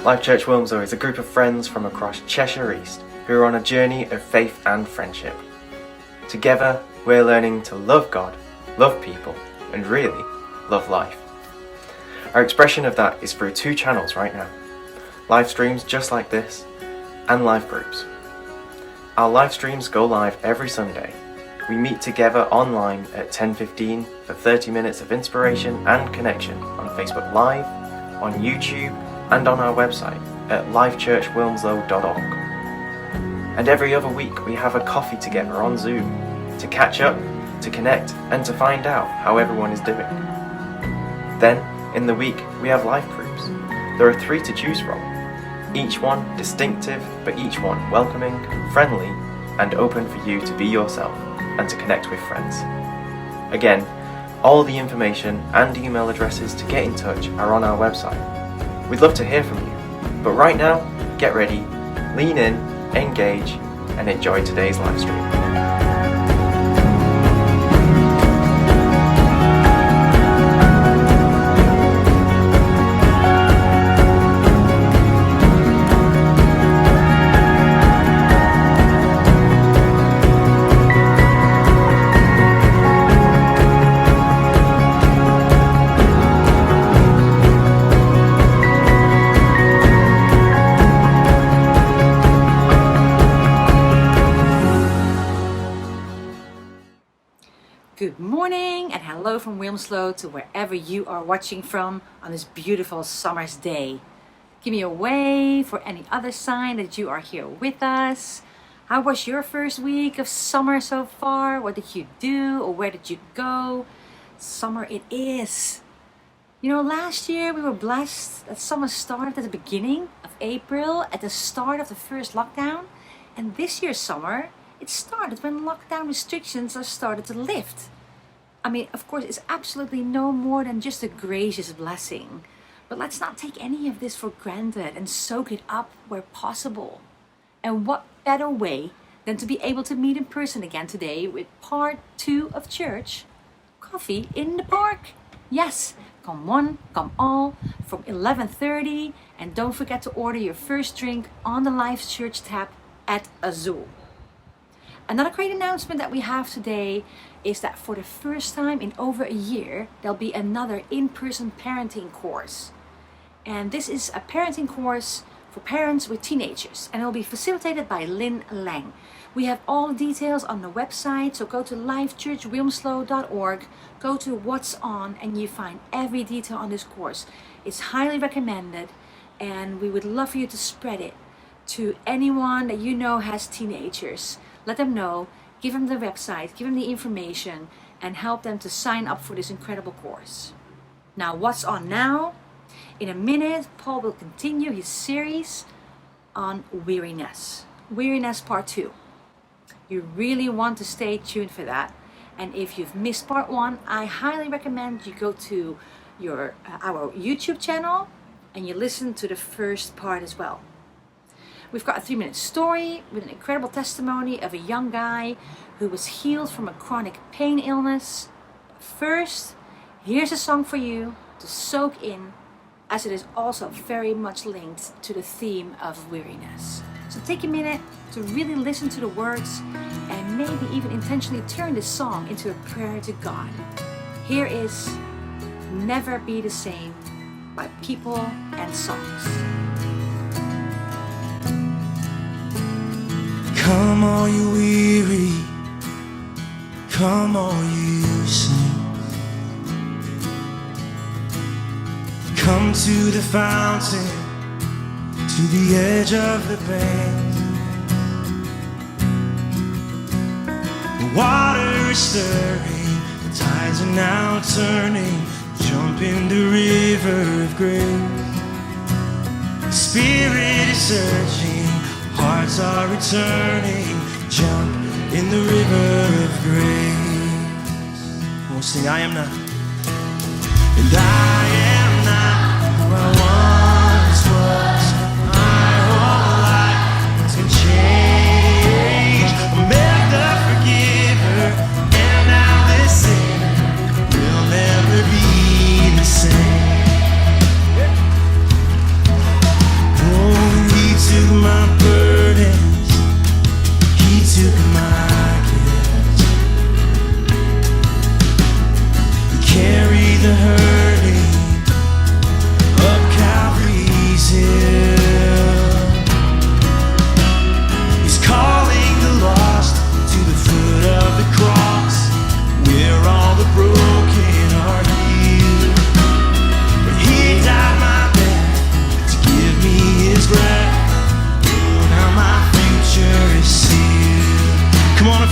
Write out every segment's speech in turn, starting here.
Life Church Wilmslow is a group of friends from across Cheshire East who are on a journey of faith and friendship. Together, we're learning to love God, love people, and really, love life. Our expression of that is through two channels right now. Live streams just like this, and live groups. Our live streams go live every Sunday. We meet together online at 10:15 for 30 minutes of inspiration and connection on Facebook Live, on YouTube, and on our website at lifechurchwilmslow.org. And every other week we have a coffee together on Zoom to catch up, to connect, and to find out how everyone is doing. Then, in the week, we have life groups. There are 3 to choose from, each one distinctive, but each one welcoming, friendly, and open for you to be yourself and to connect with friends. Again, all the information and email addresses to get in touch are on our website. We'd love to hear from you, but right now, get ready, lean in, engage, and enjoy today's live stream. Good morning and hello from Wilmslow to wherever you are watching from on this beautiful summer's day. Give me a wave for any other sign that you are here with us. How was your first week of summer so far? What did you do or where did you go? Summer it is. You know, last year we were blessed that summer started at the beginning of April, at the start of the first lockdown. And this year's summer, it started when lockdown restrictions are started to lift. I mean, of course, it's absolutely no more than just a gracious blessing. But let's not take any of this for granted and soak it up where possible. And what better way than to be able to meet in person again today with part 2 of church, Coffee in the Park. Yes, come one, come all, from 11:30. And don't forget to order your first drink on the Life Church tab at Azul. Another great announcement that we have today is that for the first time in over a year, there'll be another in-person parenting course. And this is a parenting course for parents with teenagers, and it will be facilitated by Lynn Lang. We have all the details on the website, so go to lifechurchwilmslow.org, go to What's On, and you find every detail on this course. It's highly recommended, and we would love for you to spread it to anyone that you know has teenagers. Let them know, give them the website, give them the information, and help them to sign up for this incredible course. Now, what's on now? In a minute, Paul will continue his series on weariness. Weariness part 2. You really want to stay tuned for that. And if you've missed part 1, I highly recommend you go to our YouTube channel and you listen to the first part as well. We've got a 3-minute story with an incredible testimony of a young guy who was healed from a chronic pain illness. But first, here's a song for you to soak in, as it is also very much linked to the theme of weariness. So take a minute to really listen to the words and maybe even intentionally turn this song into a prayer to God. Here is Never Be the Same by People and Songs. Come all you weary, come all you saints. Come to the fountain, to the edge of the bank. The water is stirring, the tides are now turning. Jump in the river of grace. The Spirit is surging, hearts are returning. Jump in the river of grace. We'll sing, I am not. And I am not who I once was. My whole life has been changed. I met the forgiver, and now the sinner will never be the same.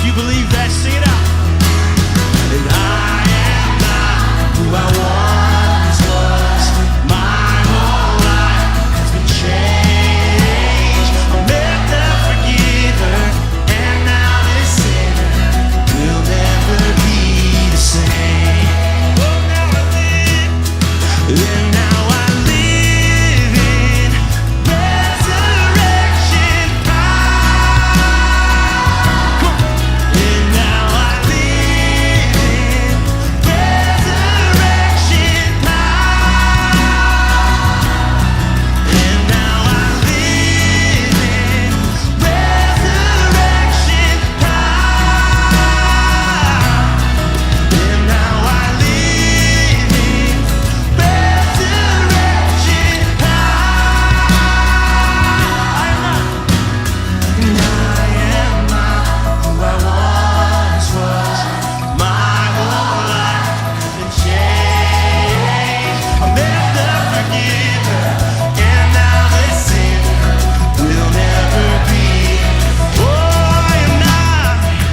you believe that, sing it out. And I am not who I once was. My whole life has been changed. I met the forgiver, and now this sinner will never be the same. Oh, now I live, and now I live in resurrection power. Come on. And now I live in resurrection power. And now I live in resurrection power. And now I live in resurrection power. And I am not who I once was. My whole life has been changed. I met the forgiver, and now the sinner will never be. Oh, I am not who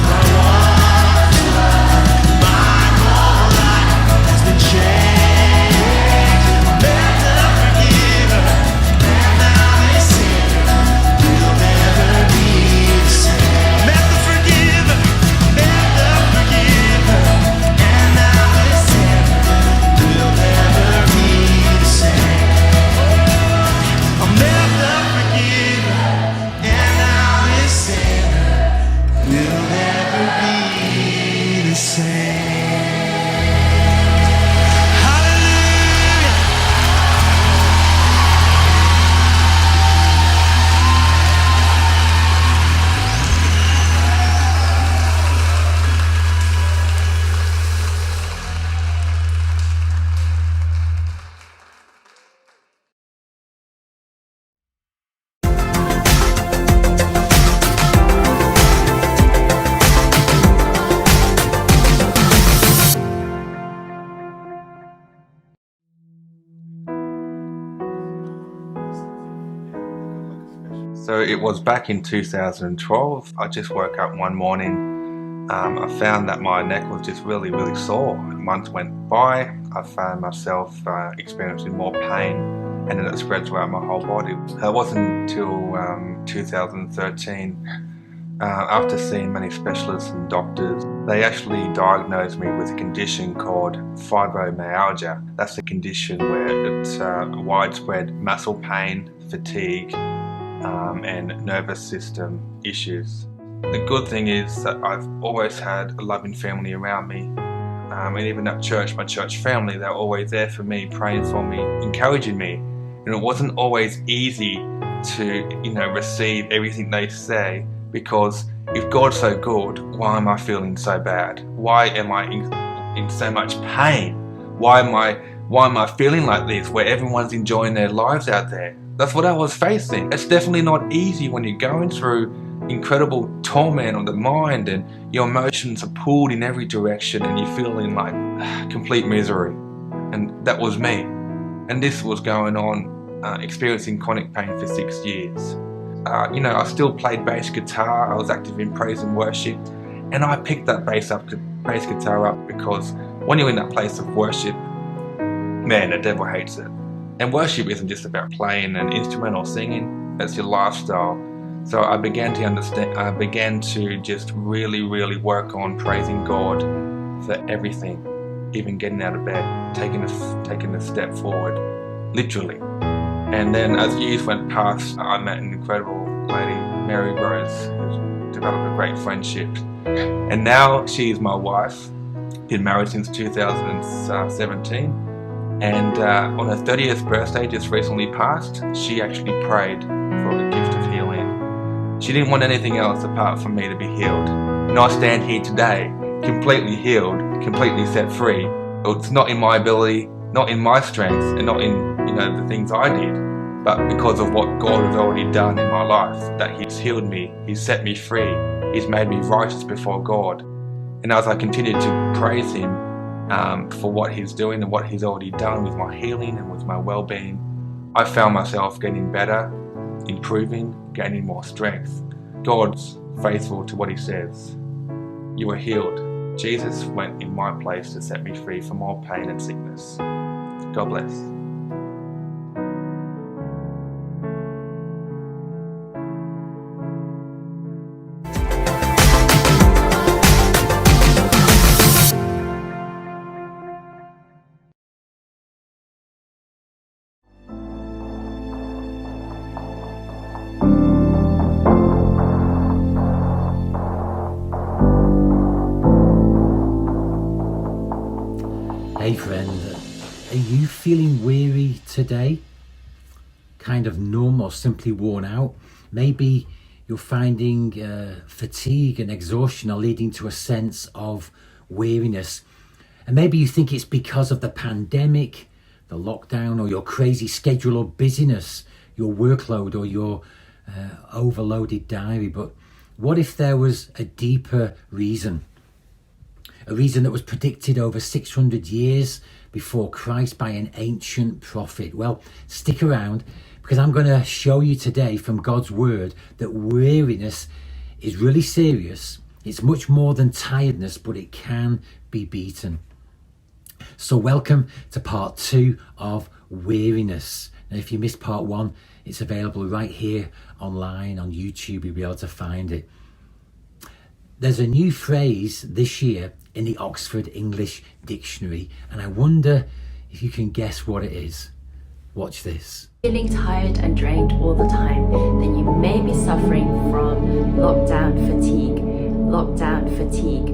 I once was. My whole life has been changed. I met the forgiver, and now the sinner will never be the same. Met the forgiver, and now the sinner will never be the same. I met the forgiver, and now the sinner will never be the same. Hallelujah. So it was back in 2012. I just woke up one morning. I found that my neck was just really, really sore. Months went by. I found myself experiencing more pain, and then it spread throughout my whole body. It wasn't until 2013, after seeing many specialists and doctors, they actually diagnosed me with a condition called fibromyalgia. That's a condition where it's widespread muscle pain, fatigue, and nervous system issues. The good thing is that I've always had a loving family around me, and even at church, my church family, they're always there for me, praying for me, encouraging me. And it wasn't always easy to, receive everything they say, because if God's so good, why am I feeling so bad? Why am I in so much pain? Why am I feeling like this, where everyone's enjoying their lives out there? That's what I was facing. It's definitely not easy when you're going through incredible torment of the mind and your emotions are pulled in every direction and you're feeling like complete misery. And that was me. And this was going on, experiencing chronic pain for 6 years. I still played bass guitar. I was active in praise and worship, and I picked that bass guitar up because when you're in that place of worship, man, the devil hates it. And worship isn't just about playing an instrument or singing, it's your lifestyle. So I began to just really, really work on praising God for everything, even getting out of bed, taking a step forward, literally. And then as years went past, I met an incredible lady, Mary Rose, who's developed a great friendship. And now she is my wife, been married since 2017. And on her 30th birthday, just recently passed, she actually prayed for the gift of healing. She didn't want anything else apart from me to be healed. And I stand here today, completely healed, completely set free. It's not in my ability, not in my strength, and not in the things I did, but because of what God has already done in my life, that He's healed me, He's set me free, He's made me righteous before God. And as I continue to praise Him for what He's doing and what He's already done with my healing and with my well-being, I found myself getting better, improving, gaining more strength. God's faithful to what He says. You are healed. Jesus went in my place to set me free from all pain and sickness. God bless. Hey friend, are you feeling weary today? Kind of numb or simply worn out? Maybe you're finding fatigue and exhaustion are leading to a sense of weariness. And maybe you think it's because of the pandemic, the lockdown, or your crazy schedule or busyness, your workload or your overloaded diary. But what if there was a deeper reason? A reason that was predicted over 600 years before Christ by an ancient prophet. Well, stick around, because I'm going to show you today from God's word that weariness is really serious. It's much more than tiredness, but it can be beaten. So welcome to part 2 of weariness. Now, if you missed part 1, it's available right here online on YouTube. You'll be able to find it. There's a new phrase this year in the Oxford English Dictionary, and I wonder if you can guess what it is. Watch this. Feeling tired and drained all the time, then you may be suffering from lockdown fatigue. Lockdown fatigue.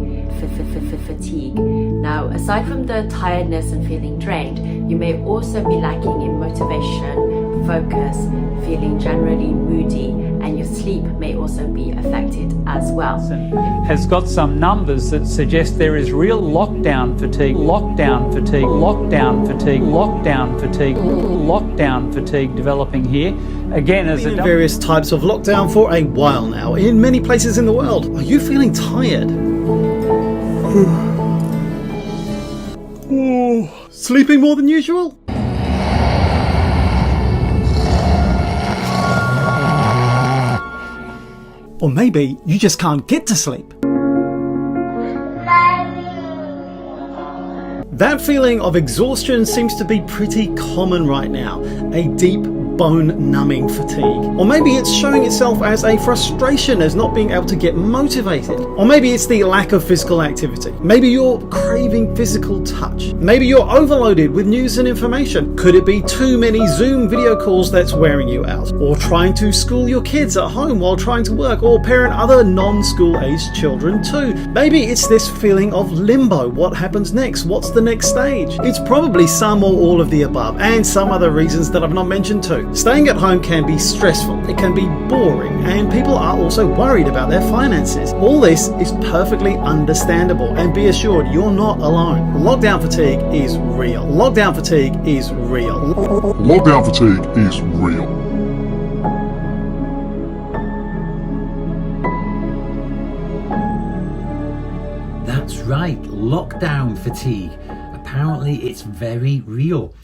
Now, aside from the tiredness and feeling drained, you may also be lacking in motivation, focus, feeling generally moody, and your sleep may also be affected as well. Has got some numbers that suggest there is real lockdown fatigue, lockdown fatigue, lockdown fatigue, lockdown fatigue, lockdown fatigue developing here. Again, as been in various types of lockdown for a while now in many places in the world. Are you feeling tired? Sleeping more than usual? Or maybe you just can't get to sleep. That feeling of exhaustion seems to be pretty common right now. A deep bone-numbing fatigue. Or maybe it's showing itself as a frustration as not being able to get motivated. Or maybe it's the lack of physical activity. Maybe you're craving physical touch. Maybe you're overloaded with news and information. Could it be too many Zoom video calls that's wearing you out? Or trying to school your kids at home while trying to work, or parent other non-school aged children too? Maybe it's this feeling of limbo. What happens next? What's the next stage? It's probably some or all of the above, and some other reasons that I've not mentioned too. Staying at home can be stressful, it can be boring, and people are also worried about their finances. All this is perfectly understandable, and be assured you're not alone. Lockdown fatigue is real. Lockdown fatigue is real. Lockdown fatigue is real. That's right, lockdown fatigue. Apparently it's very real.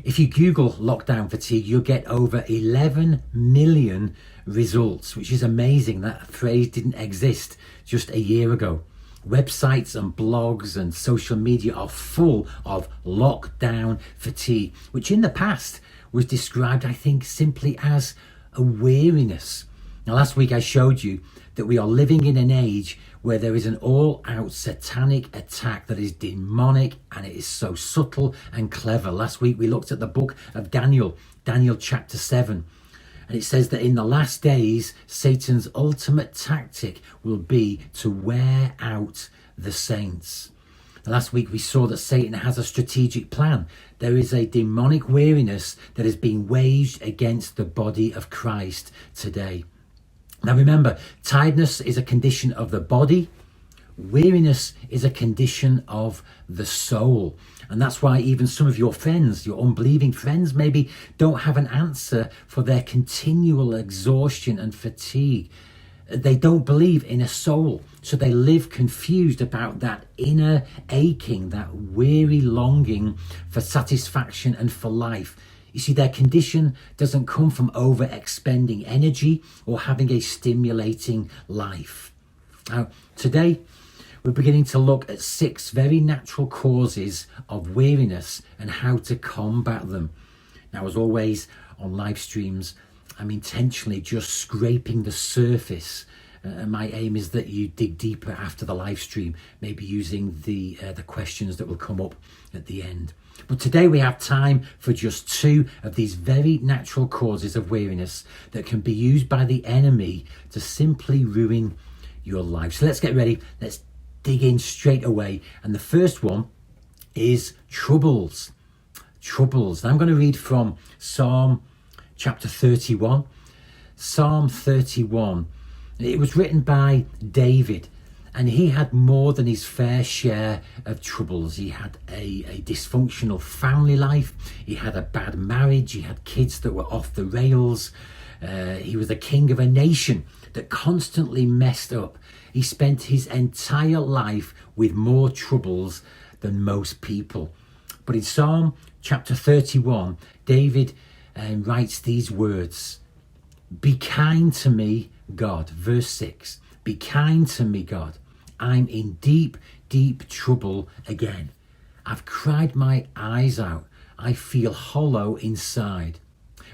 If you Google lockdown fatigue, you'll get over 11 million results, which is amazing. That phrase didn't exist just a year ago. Websites and blogs and social media are full of lockdown fatigue, which in the past was described, I think, simply as a weariness. Now, last week I showed you that we are living in an age where there is an all-out satanic attack that is demonic, and it is so subtle and clever. Last week we looked at the book of Daniel chapter 7, and it says that in the last days Satan's ultimate tactic will be to wear out the saints. Last week we saw that Satan has a strategic plan. There is a demonic weariness that is being waged against the body of Christ today. Now remember, tiredness is a condition of the body. Weariness is a condition of the soul. And that's why even some of your friends, your unbelieving friends, maybe don't have an answer for their continual exhaustion and fatigue. They don't believe in a soul. So they live confused about that inner aching, that weary longing for satisfaction and for life. You You see, their condition doesn't come from over-expending energy or having a stimulating life. Now, today, we're beginning to look at 6 very natural causes of weariness and how to combat them. Now, as always, on live streams, I'm intentionally just scraping the surface. And my aim is that you dig deeper after the live stream, maybe using the questions that will come up at the end. But today we have time for just 2 of these very natural causes of weariness that can be used by the enemy to simply ruin your life. So let's get ready. Let's dig in straight away. And the first one is troubles. Troubles. And I'm going to read from Psalm chapter 31. Psalm 31. It was written by David, and he had more than his fair share of troubles. He had a dysfunctional family life. He had a bad marriage. He had kids that were off the rails. He was the king of a nation that constantly messed up. He spent his entire life with more troubles than most people. But in Psalm chapter 31, David writes these words: "Be kind to me, God." Verse 6. "Be kind to me, God. I'm in deep, deep trouble again. I've cried my eyes out. I feel hollow inside.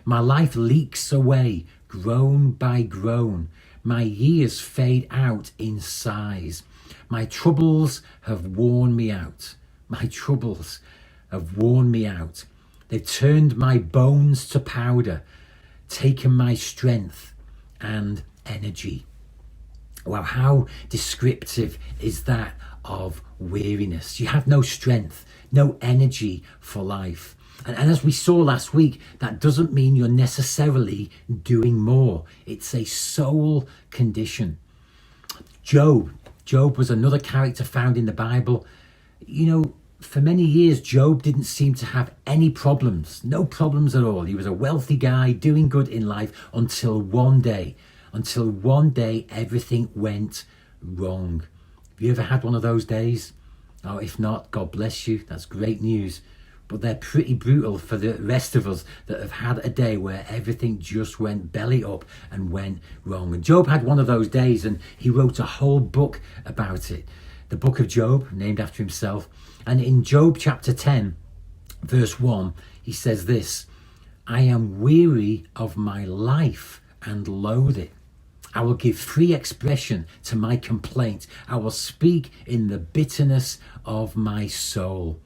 My life leaks away, groan by groan. My years fade out in sighs. My troubles have worn me out. My troubles have worn me out. They've turned my bones to powder, taken my strength and energy." Wow, how descriptive is that of weariness? You have no strength, no energy for life. And as we saw last week, that doesn't mean you're necessarily doing more. It's a soul condition. Job was another character found in the Bible. You know, for many years, Job didn't seem to have any problems, no problems at all. He was a wealthy guy doing good in life until one day everything went wrong. Have you ever had one of those days? Oh, if not, God bless you. That's great news. But they're pretty brutal for the rest of us that have had a day where everything just went belly up and went wrong. And Job had one of those days, and he wrote a whole book about it. The book of Job, named after himself. And in Job chapter 10, verse 1, he says this: "I am weary of my life and loathe it. I will give free expression to my complaint. I will speak in the bitterness of my soul."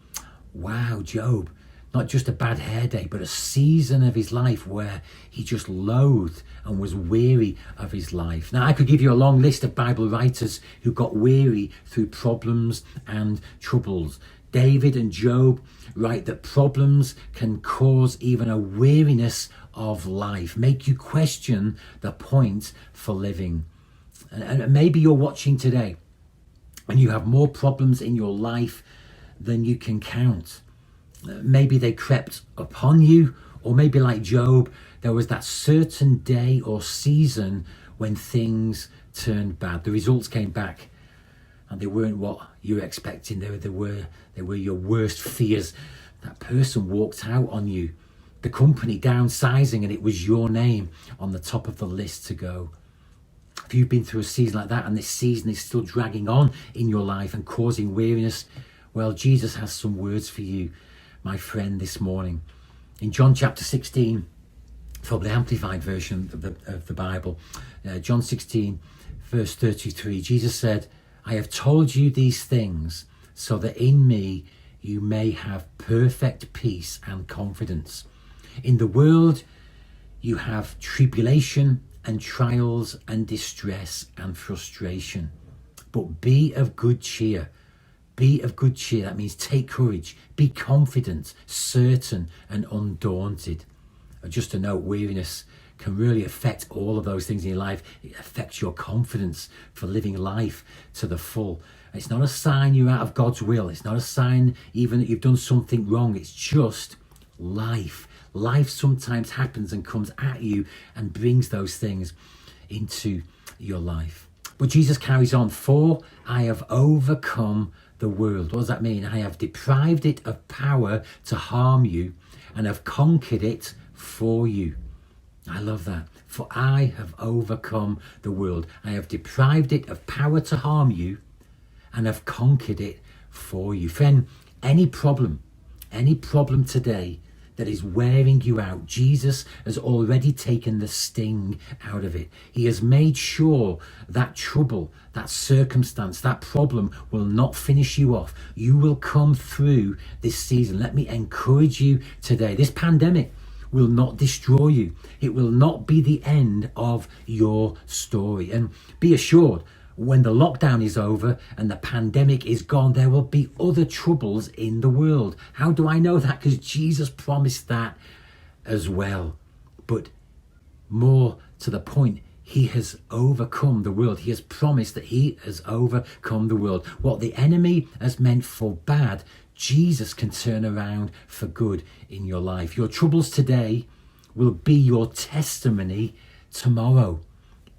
Wow, Job, not just a bad hair day, but a season of his life where he just loathed and was weary of his life. Now, I could give you a long list of Bible writers who got weary through problems and troubles. David and Job write that problems can cause even a weariness of life, make you question the point for living. And maybe you're watching today and you have more problems in your life than you can count. Maybe they crept upon you, or maybe like Job, there was that certain day or season when things turned bad. The results came back and they weren't what you were expecting. They were your worst fears. That person walked out on you. The company downsizing, and it was your name on the top of the list to go. If you've been through a season like that and this season is still dragging on in your life and causing weariness, well, Jesus has some words for you, my friend, this morning. In John chapter 16, from the Amplified version of the Bible, John 16, verse 33, Jesus said, "I have told you these things so that in me you may have perfect peace and confidence. In the world you have tribulation and trials and distress and frustration. But be of good cheer." Be of good cheer. That means take courage. Be confident, certain and undaunted. Just a note, weariness can really affect all of those things in your life. It affects your confidence for living life to the full. It's not a sign you're out of God's will. It's not a sign even that you've done something wrong. It's just life. Life sometimes happens and comes at you and brings those things into your life. But Jesus carries on, for I have overcome the world. What does that mean? I have deprived it of power to harm you and have conquered it for you. I love that. For I have overcome the world. I have deprived it of power to harm you and have conquered it for you. Friend, any problem today that is wearing you out, Jesus has already taken the sting out of it. He has made sure that trouble, that circumstance, that problem will not finish you off. You will come through this season. Let me encourage you today. This pandemic will not destroy you. It will not be the end of your story. And be assured, when the lockdown is over and the pandemic is gone, there will be other troubles in the world. How do I know that? Because Jesus promised that as well. But more to the point, he has overcome the world. He has promised that he has overcome the world. What the enemy has meant for bad, Jesus can turn around for good in your life. Your troubles today will be your testimony tomorrow.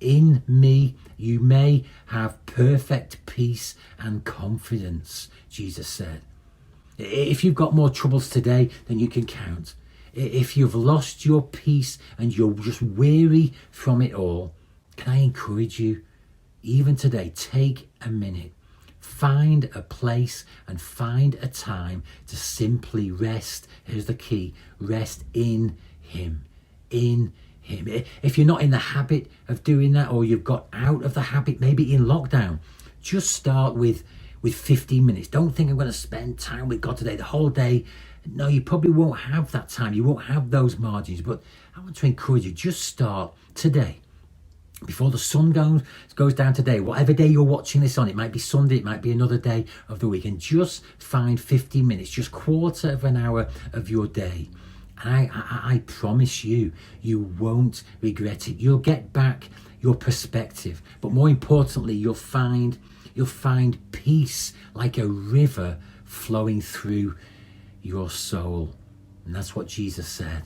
In me, you may have perfect peace and confidence, Jesus said. If you've got more troubles today than you can count, if you've lost your peace and you're just weary from it all, can I encourage you, even today, take a minute. Find a place and find a time to simply rest. Here's the key. Rest in him. In him. If you're not in the habit of doing that, or you've got out of the habit, maybe in lockdown, just start with 15 minutes. Don't think I'm going to spend time with God today, the whole day. No, you probably won't have that time. You won't have those margins. But I want to encourage you, just start today. Before the sun goes down today, whatever day you're watching this on, it might be Sunday, it might be another day of the week, and just find 15 minutes, just quarter of an hour of your day. I promise you, you won't regret it. You'll get back your perspective, but more importantly, you'll find peace like a river flowing through your soul. And that's what Jesus said.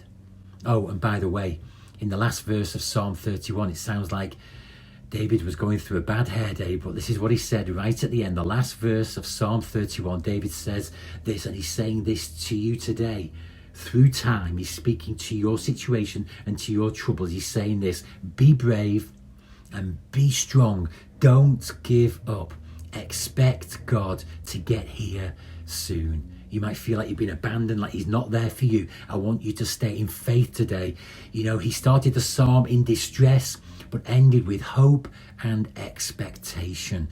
Oh, and by the way, in the last verse of Psalm 31, it sounds like David was going through a bad hair day, but this is what he said right at the end. The last verse of Psalm 31, David says this, and he's saying this to you today. Through time, he's speaking to your situation and to your troubles. He's saying this: be brave and be strong. Don't give up. Expect God to get here soon. You might feel like you've been abandoned, like he's not there for you. I want you to stay in faith today. You know, he started the psalm in distress, but ended with hope and expectation.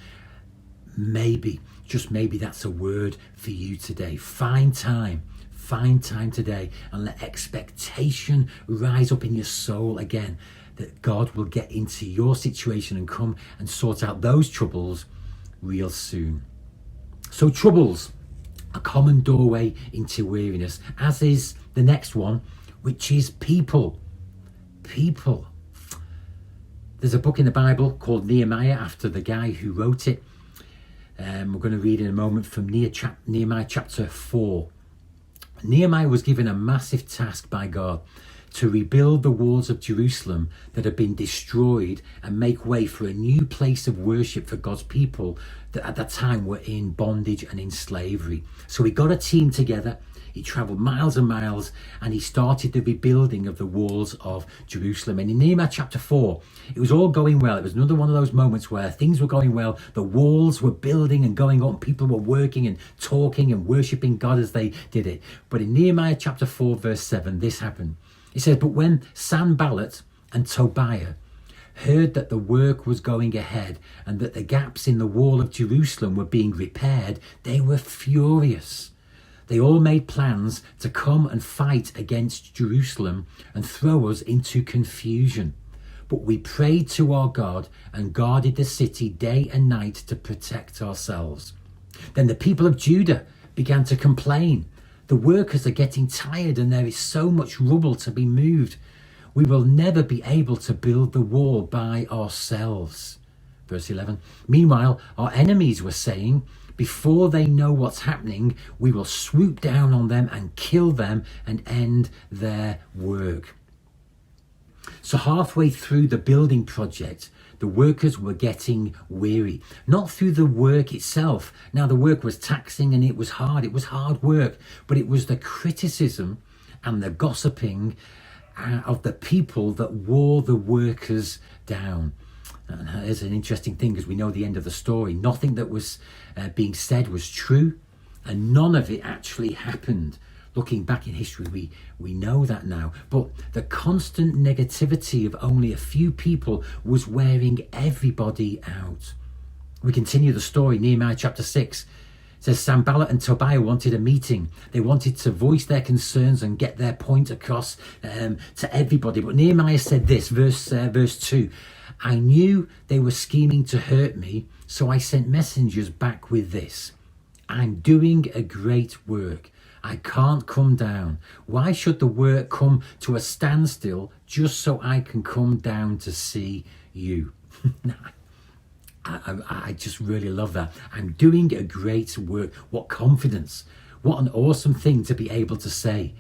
Maybe, just maybe, that's a word for you today. Find time today and let expectation rise up in your soul again, that God will get into your situation and come and sort out those troubles real soon. So troubles, a common doorway into weariness, as is the next one, which is people. People. There's a book in the Bible called Nehemiah, after the guy who wrote it. We're going to read in a moment from Nehemiah chapter 4. Nehemiah was given a massive task by God to rebuild the walls of Jerusalem that had been destroyed and make way for a new place of worship for God's people that at that time were in bondage and in slavery. So he got a team together, he travelled miles and miles, and he started the rebuilding of the walls of Jerusalem. And in Nehemiah chapter 4, it was all going well. It was another one of those moments where things were going well. The walls were building and going up, and people were working and talking and worshipping God as they did it. But in Nehemiah chapter 4, verse 7, this happened. It says, but when Sanballat and Tobiah heard that the work was going ahead and that the gaps in the wall of Jerusalem were being repaired, they were furious. They all made plans to come and fight against Jerusalem and throw us into confusion. But we prayed to our God and guarded the city day and night to protect ourselves. Then the people of Judah began to complain. The workers are getting tired and there is so much rubble to be moved. We will never be able to build the wall by ourselves. Verse 11. Meanwhile, our enemies were saying, before they know what's happening, we will swoop down on them and kill them and end their work. So halfway through the building project, The workers were getting weary, not through the work itself. Now, the work was taxing and it was hard work, but it was the criticism and the gossiping of the people that wore the workers down. And here's an interesting thing, because we know the end of the story. Nothing that was being said was true, and none of it actually happened. Looking back in history, we know that now. But the constant negativity of only a few people was wearing everybody out. We continue the story, Nehemiah chapter 6. It says, Sanballat and Tobiah wanted a meeting. They wanted to voice their concerns and get their point across to everybody. But Nehemiah said this, verse 2. I knew they were scheming to hurt me, so I sent messengers back with this. I'm doing a great work. I can't come down. Why should the work come to a standstill just so I can come down to see you? I just really love that. I'm doing a great work. What confidence. What an awesome thing to be able to say.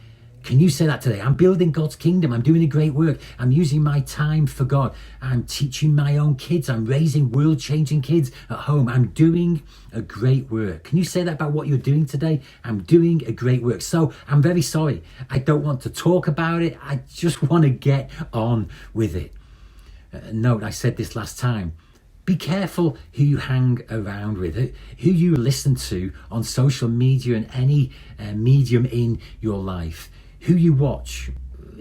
Can you say that today? I'm building God's kingdom. I'm doing a great work. I'm using my time for God. I'm teaching my own kids. I'm raising world-changing kids at home. I'm doing a great work. Can you say that about what you're doing today? I'm doing a great work. So I'm very sorry. I don't want to talk about it. I just want to get on with it. Note, I said this last time. Be careful who you hang around with, who you listen to on social media and any medium in your life, who you watch,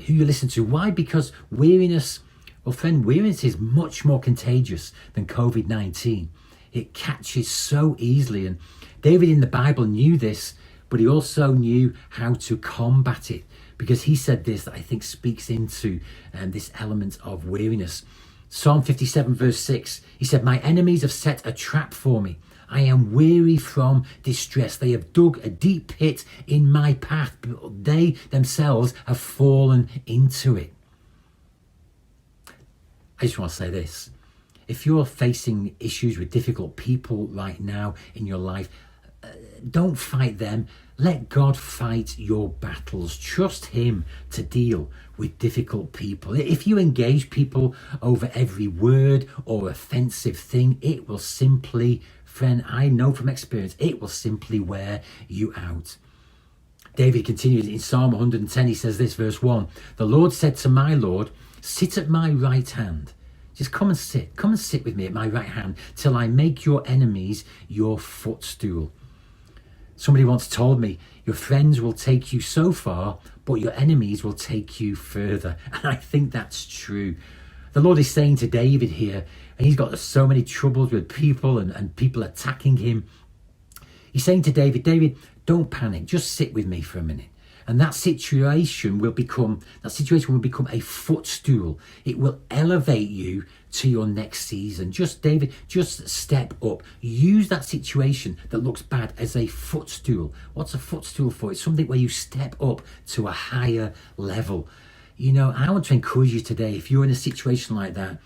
who you listen to. Why? Because weariness, well, friend, weariness is much more contagious than COVID-19. It catches so easily. And David in the Bible knew this, but he also knew how to combat it, because he said this that I think speaks into this element of weariness. Psalm 57 verse 6, he said, my enemies have set a trap for me. I am weary from distress. They have dug a deep pit in my path, but they themselves have fallen into it. I just want to say this. If you're facing issues with difficult people right now in your life, don't fight them. Let God fight your battles. Trust him to deal with difficult people. If you engage people over every word or offensive thing, it will simply, friend, I know from experience, it will simply wear you out. David continues in Psalm 110, he says this, verse 1, the Lord said to my Lord, sit at my right hand. Just come and sit with me at my right hand till I make your enemies your footstool. Somebody once told me, your friends will take you so far, but your enemies will take you further. And I think that's true. The Lord is saying to David here, and he's got so many troubles with people and people attacking him. He's saying to David, don't panic, just sit with me for a minute. And that situation will become a footstool. It will elevate you to your next season. David, just step up. Use that situation that looks bad as a footstool. What's a footstool for? It's something where you step up to a higher level. You know, I want to encourage you today, if you're in a situation like that,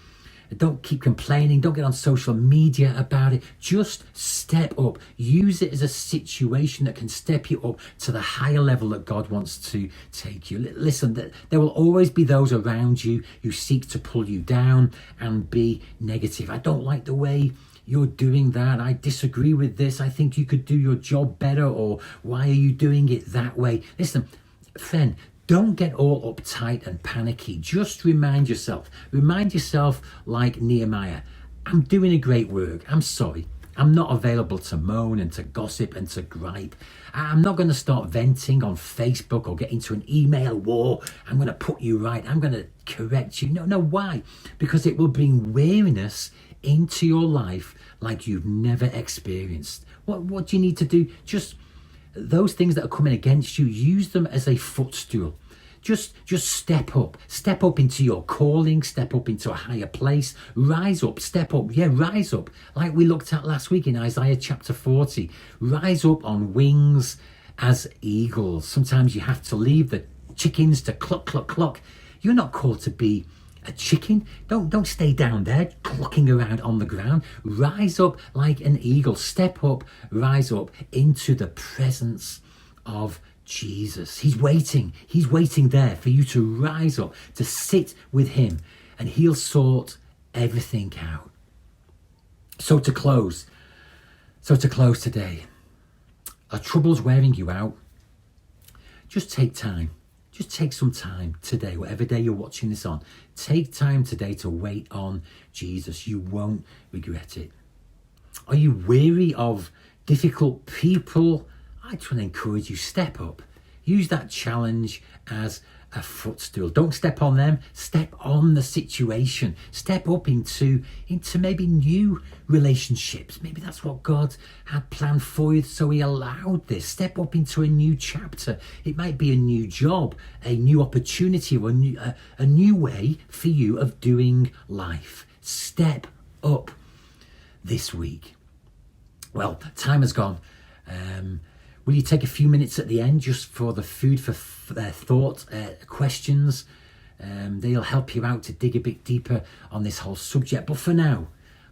don't keep complaining. Don't get on social media about it. Just step up. Use it as a situation that can step you up to the higher level that God wants to take you. Listen, there will always be those around you who seek to pull you down and be negative. I don't like the way you're doing that. I disagree with this. I think you could do your job better, or why are you doing it that way? Listen, friend, don't get all uptight and panicky. Just remind yourself like Nehemiah, I'm doing a great work. I'm sorry. I'm not available to moan and to gossip and to gripe. I'm not going to start venting on Facebook or get into an email war. I'm going to put you right. I'm going to correct you. No, why? Because it will bring weariness into your life like you've never experienced. What do you need to do? Just those things that are coming against you, use them as a footstool. Just step up into your calling, step up into a higher place, rise up, step up, rise up. Like we looked at last week in Isaiah chapter 40, rise up on wings as eagles. Sometimes you have to leave the chickens to cluck, cluck, cluck. You're not called to be a chicken. Don't stay down there clucking around on the ground. Rise up like an eagle. Step up, rise up into the presence of Jesus. He's waiting there for you to rise up, to sit with him, and he'll sort everything out. So to close today, are troubles wearing you out? Just take time. Just take some time today, whatever day you're watching this on. Take time today to wait on Jesus. You won't regret it. Are you weary of difficult people? I just want to encourage you, step up. Use that challenge as a footstool. Don't step on them, step on the situation. Step up into maybe new relationships. Maybe that's what God had planned for you, so he allowed this. Step up into a new chapter. It might be a new job, a new opportunity, or a new way for you of doing life. Step up this week. Well, time has gone. Will you take a few minutes at the end just for the food for thought questions? They'll help you out to dig a bit deeper on this whole subject. But for now,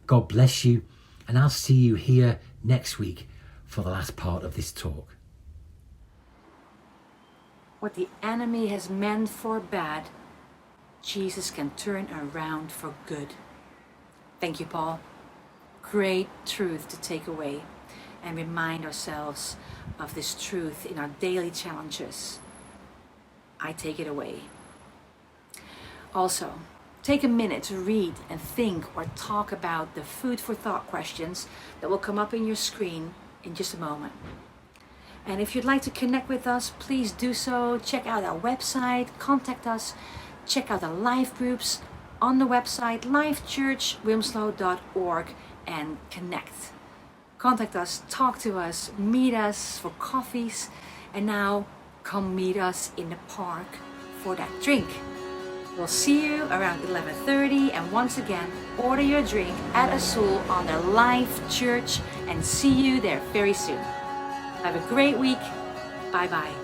God bless you, and I'll see you here next week for the last part of this talk. What the enemy has meant for bad, Jesus can turn around for good. Thank you, Paul. Great truth to take away and remind ourselves of this truth in our daily challenges. I take it away. Also, take a minute to read and think or talk about the food for thought questions that will come up in your screen in just a moment. And if you'd like to connect with us, please do so. Check out our website, contact us, check out the life groups on the website, lifechurchwilmslow.org, and connect. Contact us, talk to us, meet us for coffees, and now come meet us in the park for that drink. We'll see you around 11:30, and once again, order your drink at Azul on the Life Church, and see you there very soon. Have a great week. Bye-bye.